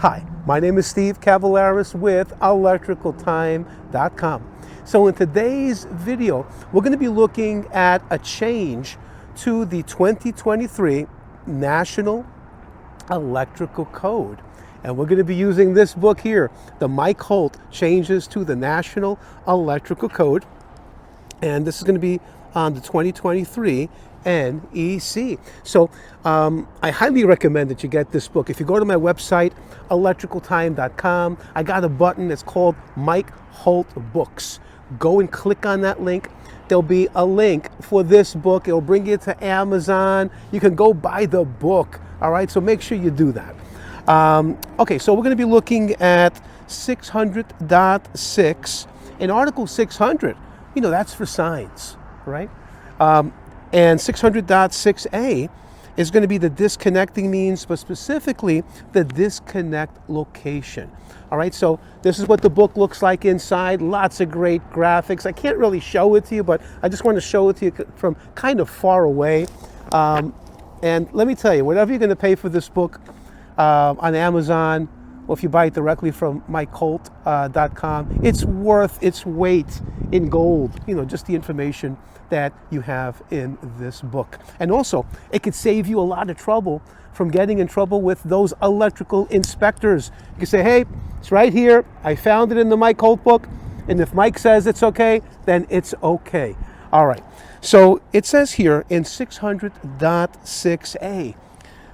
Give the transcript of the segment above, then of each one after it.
Hi, my name is Steve Cavalaris with electricaltime.com. So in today's video, we're going to be looking at a change to the 2023 National Electrical Code. And we're going to be using this book here, the Mike Holt Changes to the National Electrical Code. And this is going to be on the 2023 NEC. So I highly recommend that you get this book. If you go to my website, electricaltime.com, I got a button that's called Mike Holt Books. Go and click on that link. There'll be a link for this book. It'll bring you to Amazon. You can go buy the book. All right, so make sure you do that. Okay, so we're going to be looking at 600.6. In Article 600, you know, that's for signs, right? And 600.6a is going to be the disconnecting means, but specifically the disconnect location. All right, so this is what the book looks like inside. Lots of great graphics. I can't really show it to you, but I just want to show it to you from kind of far away. And let me tell you, whatever you're going to pay for this book on Amazon, or if you buy it directly from MikeHolt.com, it's worth its weight in gold. You know, just the information that you have in this book. And also, it could save you a lot of trouble from getting in trouble with those electrical inspectors. You can say, hey, it's right here. I found it in the Mike Holt book. And if Mike says it's okay, then it's okay. All right. So it says here in 600.6a,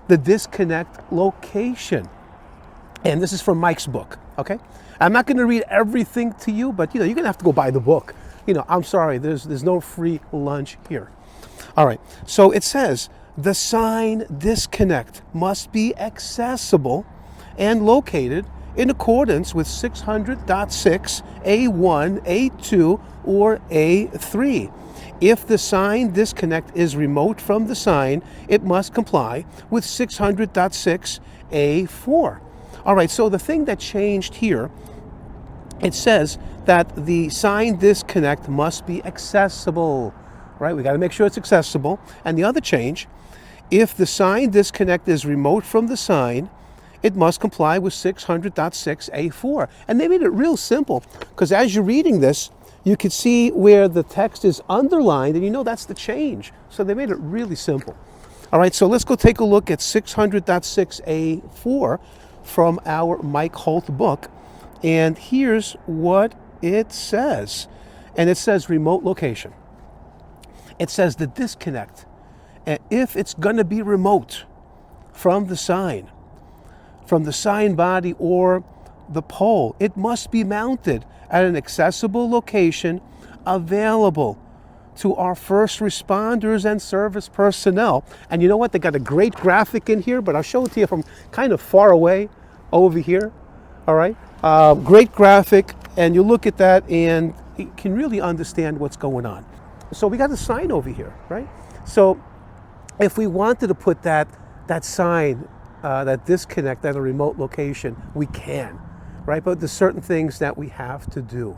the disconnect location. And this is from Mike's book, okay? I'm not going to read everything to you, but you know, you're going to have to go buy the book. You know, I'm sorry, there's no free lunch here. All right, so it says the sign disconnect must be accessible and located in accordance with 600.6 A1, A2, or A3. If the sign disconnect is remote from the sign, it must comply with 600.6 A4. All right, so the thing that changed here, it says that the sign disconnect must be accessible, right? We got to make sure it's accessible. And the other change, if the sign disconnect is remote from the sign, it must comply with 600.6A4. And they made it real simple, because as you're reading this, you can see where the text is underlined, and you know that's the change. So they made it really simple. All right, so let's go take a look at 600.6A4 from our Mike Holt book. And here's what it says. And it says remote location. It says the disconnect. And if it's going to be remote from the sign body or the pole, it must be mounted at an accessible location available to our first responders and service personnel. And you know what? They got a great graphic in here, but I'll show it to you from kind of far away over here. All right. Great graphic, and you look at that and you can really understand what's going on. So we got a sign over here, right? So if we wanted to put that sign, that disconnect at a remote location, we can, right? But there's certain things that we have to do.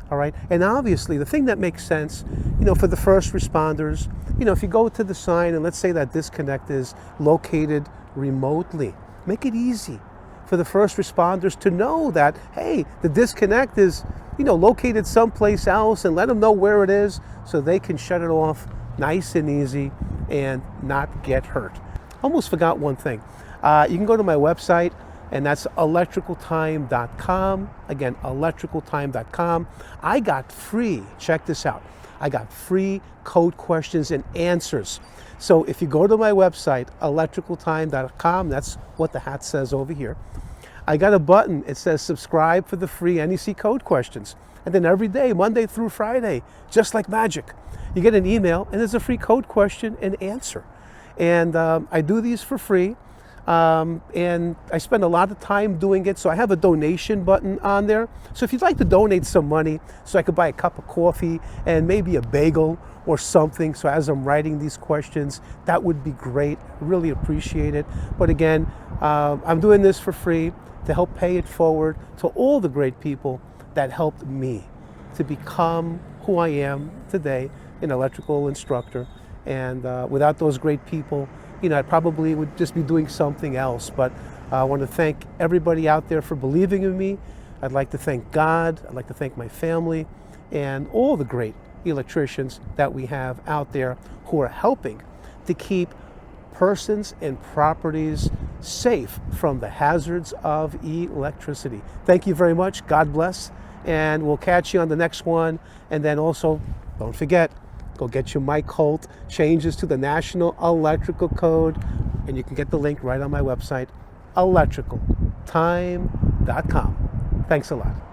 All right. And obviously the thing that makes sense, you know, for the first responders, you know, if you go to the sign and let's say that disconnect is located remotely, make it easy for the first responders to know that, hey, the disconnect is, you know, located someplace else, and let them know where it is so they can shut it off nice and easy and not get hurt. Almost forgot one thing. You can go to my website, and that's electricaltime.com. Again, electricaltime.com. I got free, check this out, I got free code questions and answers. So if you go to my website, electricaltime.com, that's what the hat says over here, I got a button, it says subscribe for the free NEC code questions. And then every day, Monday through Friday, just like magic, you get an email and there's a free code question and answer. And I do these for free. And I spend a lot of time doing it, so I have a donation button on there. So if you'd like to donate some money so I could buy a cup of coffee and maybe a bagel or something, so as I'm writing these questions, that would be great. Really appreciate it. But again, I'm doing this for free to help pay it forward to all the great people that helped me to become who I am today, an electrical instructor. And without those great people, you know, I probably would just be doing something else. But I want to thank everybody out there for believing in me. I'd like to thank God. I'd like to thank my family and all the great electricians that we have out there who are helping to keep persons and properties safe from the hazards of electricity. Thank you very much. God bless. And we'll catch you on the next one. And then also, don't forget, go get your Mike Holt changes to the National Electrical Code. And you can get the link right on my website, electricaltime.com. Thanks a lot.